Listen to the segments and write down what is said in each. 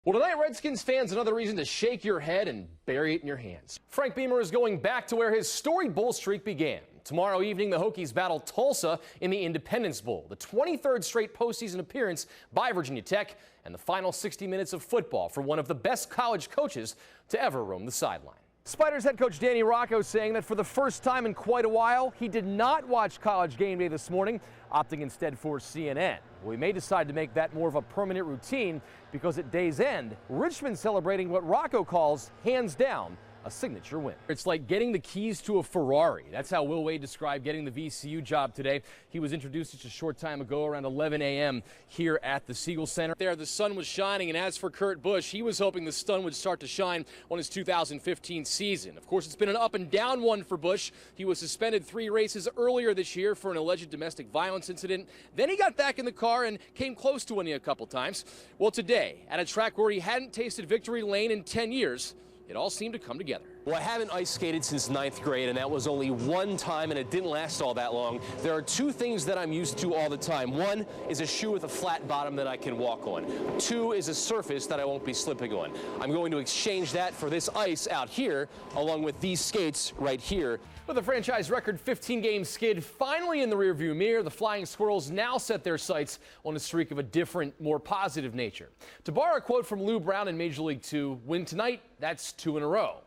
Well, tonight, Redskins fans, another reason to shake your head and bury it in your hands. Frank Beamer is going back to where his storied bowl streak began. Tomorrow evening, the Hokies battle Tulsa in the Independence Bowl, the 23rd straight postseason appearance by Virginia Tech, and the final 60 minutes of football for one of the best college coaches to ever roam the sideline. Spiders head coach Danny Rocco saying that for the first time in quite a while, he did not watch College Game Day this morning, opting instead for CNN. Well, he may decide to make that more of a permanent routine because at day's end, Richmond celebrating what Rocco calls, hands down, a signature win. It's like getting the keys to a Ferrari. That's how Will Wade described getting the VCU job today. He was introduced just a short time ago around 11 a.m. here at the Siegel Center. There, the sun was shining, and as for Kurt Busch, he was hoping the sun would start to shine on his 2015 season. Of course, it's been an up and down one for Busch. He was suspended 3 races earlier this year for an alleged domestic violence incident. Then he got back in the car and came close to winning a couple times. Well, today, at a track where he hadn't tasted victory lane in 10 years, it all seemed to come together. Well, I haven't ice skated since 9th grade, and that was only one time, and it didn't last all that long. There are 2 things that I'm used to all the time. 1 is a shoe with a flat bottom that I can walk on. 2 is a surface that I won't be slipping on. I'm going to exchange that for this ice out here, along with these skates right here. With the franchise record 15-game skid finally in the rearview mirror, the Flying Squirrels now set their sights on a streak of a different, more positive nature. To borrow a quote from Lou Brown in Major League 2, win tonight, that's 2 in a row.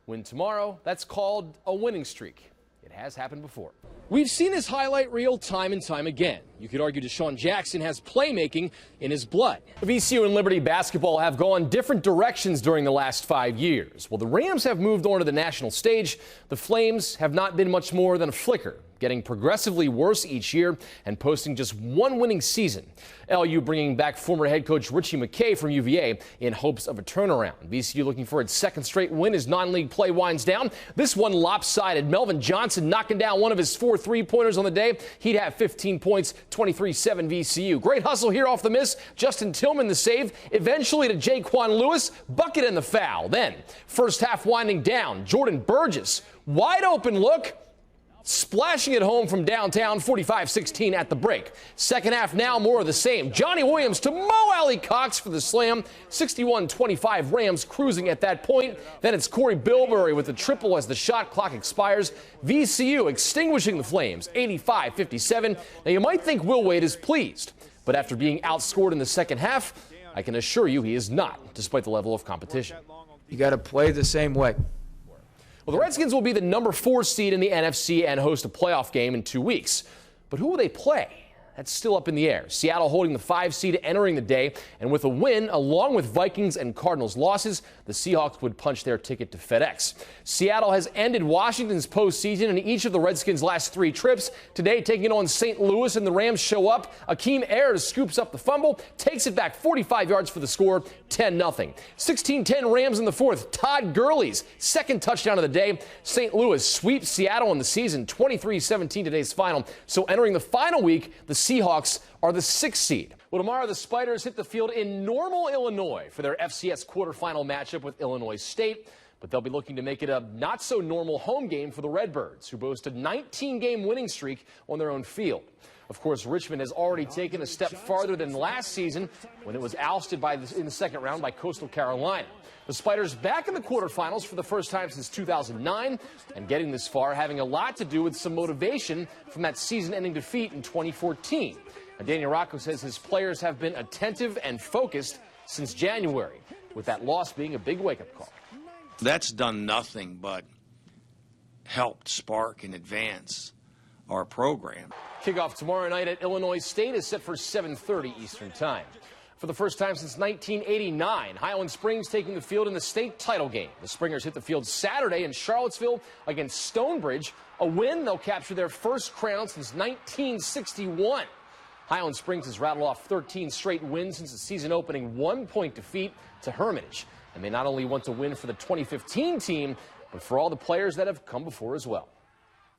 Win tomorrow, that's called a winning streak. It has happened before. We've seen his highlight reel time and time again. You could argue Deshaun Jackson has playmaking in his blood. VCU and Liberty basketball have gone different directions during the last 5 years. While the Rams have moved on to the national stage, the Flames have not been much more than a flicker, getting progressively worse each year and posting just 1 winning season. LU bringing back former head coach Richie McKay from UVA in hopes of a turnaround. VCU looking for its 2nd straight win as non-league play winds down. This one lopsided. Melvin Johnson knocking down one of his 4 3-pointers on the day. He'd have 15 points, 23-7 VCU. Great hustle here off the miss. Justin Tillman the save. Eventually to Jaquan Lewis, bucket and the foul. Then first half winding down. Jordan Burgess, wide open look. Splashing it home from downtown, 45-16 at the break. Second half now, more of the same. Johnny Williams to Mo Alley Cox for the slam. 61-25 Rams cruising at that point. Then it's Corey Bilberry with the triple as the shot clock expires. VCU extinguishing the Flames, 85-57. Now you might think Will Wade is pleased, but after being outscored in the second half, I can assure you he is not, despite the level of competition. You got to play the same way. Well, the Redskins will be the number 4 seed in the NFC and host a playoff game in 2 weeks. But who will they play? That's still up in the air. Seattle holding the 5 seed entering the day, and with a win, along with Vikings and Cardinals losses, the Seahawks would punch their ticket to FedEx. Seattle has ended Washington's postseason in each of the Redskins' last 3 trips. Today, taking it on St. Louis, and the Rams show up. Akeem Ayers scoops up the fumble, takes it back 45 yards for the score, 10-0. 16-10 Rams in the 4th. Todd Gurley's 2nd touchdown of the day. St. Louis sweeps Seattle in the season, 23-17 today's final. So entering the final week, the Seahawks are the 6th seed. Well, tomorrow the Spiders hit the field in Normal, Illinois for their FCS quarterfinal matchup with Illinois State. But they'll be looking to make it a not-so-normal home game for the Redbirds, who boast a 19-game winning streak on their own field. Of course, Richmond has already taken a step farther than last season when it was ousted in the second round by Coastal Carolina. The Spiders back in the quarterfinals for the first time since 2009, and getting this far having a lot to do with some motivation from that season-ending defeat in 2014. Now, Danny Rocco says his players have been attentive and focused since January, with that loss being a big wake-up call. That's done nothing but helped spark and advance our program. Kickoff tomorrow night at Illinois State is set for 7:30 Eastern Time. For the first time since 1989, Highland Springs taking the field in the state title game. The Springers hit the field Saturday in Charlottesville against Stonebridge. A win, they'll capture their first crown since 1961. Highland Springs has rattled off 13 straight wins since the season opening 1-point defeat to Hermitage. And they not only want to win for the 2015 team, but for all the players that have come before as well.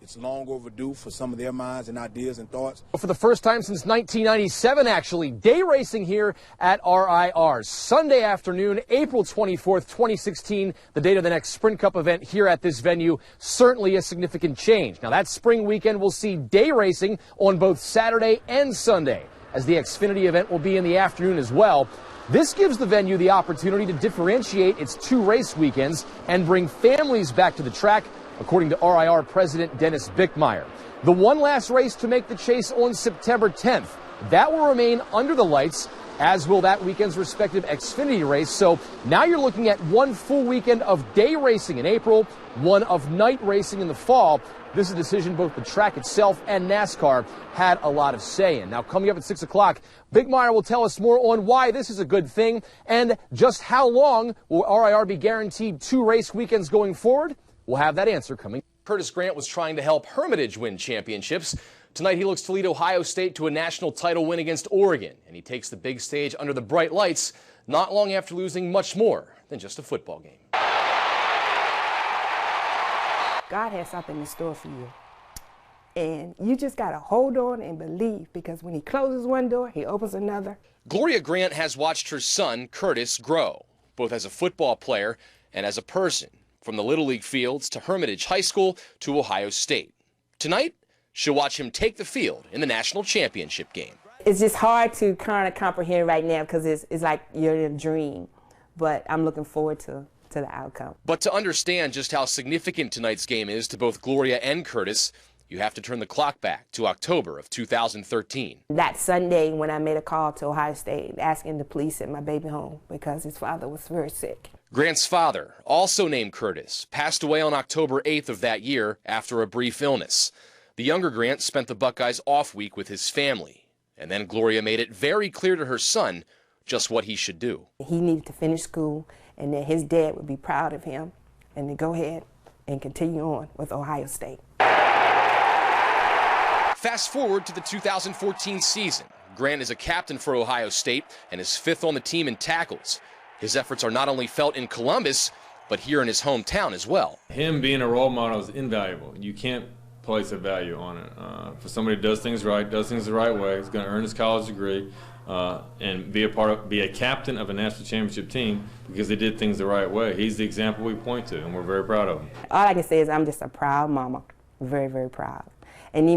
It's long overdue for some of their minds and ideas and thoughts. For the first time since 1997, actually, day racing here at RIR. Sunday afternoon, April 24th, 2016, the date of the next Sprint Cup event here at this venue. Certainly a significant change. Now, that spring weekend will see day racing on both Saturday and Sunday, as the Xfinity event will be in the afternoon as well. This gives the venue the opportunity to differentiate its 2 race weekends and bring families back to the track, according to RIR President Dennis Bickmeyer. The one last race to make the chase on September 10th. That will remain under the lights, as will that weekend's respective Xfinity race. So now you're looking at one full weekend of day racing in April, one of night racing in the fall. This is a decision both the track itself and NASCAR had a lot of say in. Now, coming up at 6 o'clock, Bickmeyer will tell us more on why this is a good thing and just how long will RIR be guaranteed 2 race weekends going forward. We'll have that answer coming. Curtis Grant was trying to help Hermitage win championships. Tonight, he looks to lead Ohio State to a national title win against Oregon, and he takes the big stage under the bright lights not long after losing much more than just a football game. God has something in store for you, and you just got to hold on and believe, because when he closes one door, he opens another. Gloria Grant has watched her son, Curtis, grow, both as a football player and as a person, from the Little League fields to Hermitage High School to Ohio State. Tonight, she'll watch him take the field in the national championship game. It's just hard to kind of comprehend right now, because it's like you're in a dream, but I'm looking forward to the outcome. But to understand just how significant tonight's game is to both Gloria and Curtis, you have to turn the clock back to October of 2013. That Sunday when I made a call to Ohio State asking the police at my baby home because his father was very sick. Grant's father, also named Curtis, passed away on October 8th of that year after a brief illness. The younger Grant spent the Buckeyes off week with his family, and then Gloria made it very clear to her son just what he should do. He needed to finish school, and that his dad would be proud of him, and to go ahead and continue on with Ohio State. Fast forward to the 2014 season. Grant is a captain for Ohio State and is 5th on the team in tackles. His efforts are not only felt in Columbus, but here in his hometown as well. Him being a role model is invaluable. You can't place a value on it. For somebody who does things right, does things the right way, is going to earn his college degree, and be a captain of a national championship team because they did things the right way. He's the example we point to, and we're very proud of him. All I can say is I'm just a proud mama, very, very proud. And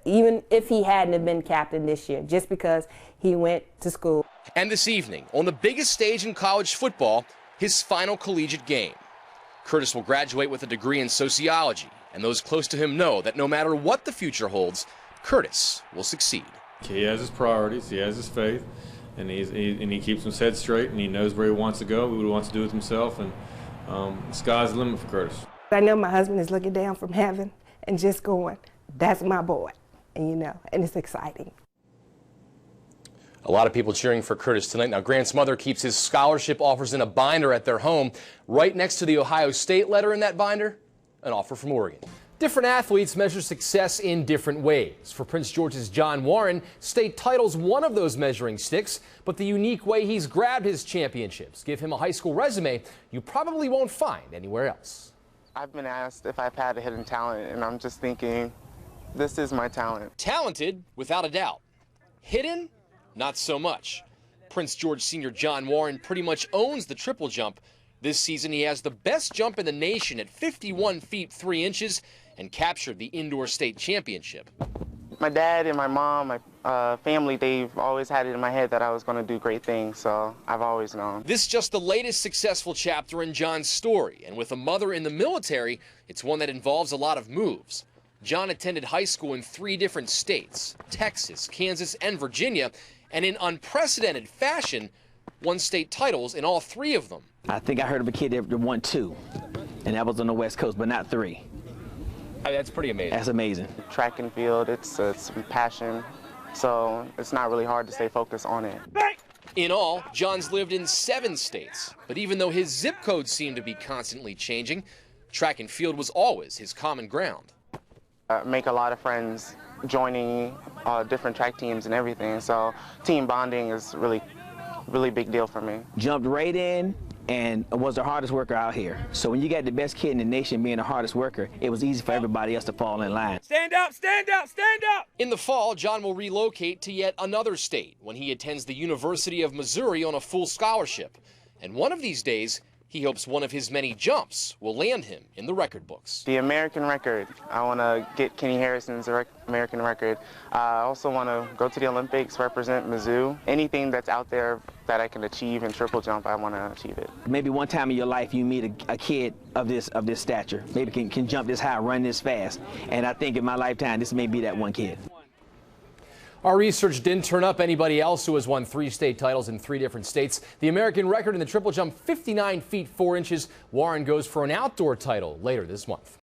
even if he hadn't have been captain this year, just because he went to school. And this evening, on the biggest stage in college football, his final collegiate game. Curtis will graduate with a degree in sociology, and those close to him know that no matter what the future holds, Curtis will succeed. He has his priorities, he has his faith, and he keeps his head straight, and he knows where he wants to go, what he wants to do with himself, and the sky's the limit for Curtis. I know my husband is looking down from heaven and just going, that's my boy, and and it's exciting. A lot of people cheering for Curtis tonight. Now, Grant's mother keeps his scholarship offers in a binder at their home. Right next to the Ohio State letter in that binder, an offer from Oregon. Different athletes measure success in different ways. For Prince George's John Warren, state title's one of those measuring sticks, but the unique way he's grabbed his championships give him a high school resume you probably won't find anywhere else. I've been asked if I've had a hidden talent, and I'm just thinking, this is my talent. Talented, without a doubt. Hidden? Not so much. Prince George Sr. John Warren pretty much owns the triple jump. This season, he has the best jump in the nation at 51 feet 3 inches and captured the indoor state championship. My dad and my mom, my family, they've always had it in my head that I was going to do great things, so I've always known. This is just the latest successful chapter in John's story, and with a mother in the military, it's one that involves a lot of moves. John attended high school in 3 different states, Texas, Kansas, and Virginia, and in unprecedented fashion, won state titles in all 3 of them. I think I heard of a kid that won 2, and that was on the West Coast, but not 3. I mean, that's pretty amazing. That's amazing. Track and field, it's passion, so it's not really hard to stay focused on it. In all, John's lived in 7 states, but even though his zip codes seem to be constantly changing, track and field was always his common ground. Make a lot of friends joining different track teams and everything, so team bonding is really big deal for me. Jumped right in and was the hardest worker out here. So when you got the best kid in the nation being the hardest worker, it was easy for everybody else to fall in line. Stand up, stand up, stand up! In the fall, John will relocate to yet another state when he attends the University of Missouri on a full scholarship. And one of these days, He hopes one of his many jumps will land him in the record books. The American record. I want to get Kenny Harrison's American record. I also want to go to the Olympics, represent Mizzou. Anything that's out there that I can achieve in triple jump, I want to achieve it. Maybe one time in your life you meet a kid of this stature, maybe can jump this high, run this fast. And I think in my lifetime, this may be that one kid. Our research didn't turn up anybody else who has won 3 state titles in 3 different states. The American record in the triple jump, 59 feet 4 inches. Warren goes for an outdoor title later this month.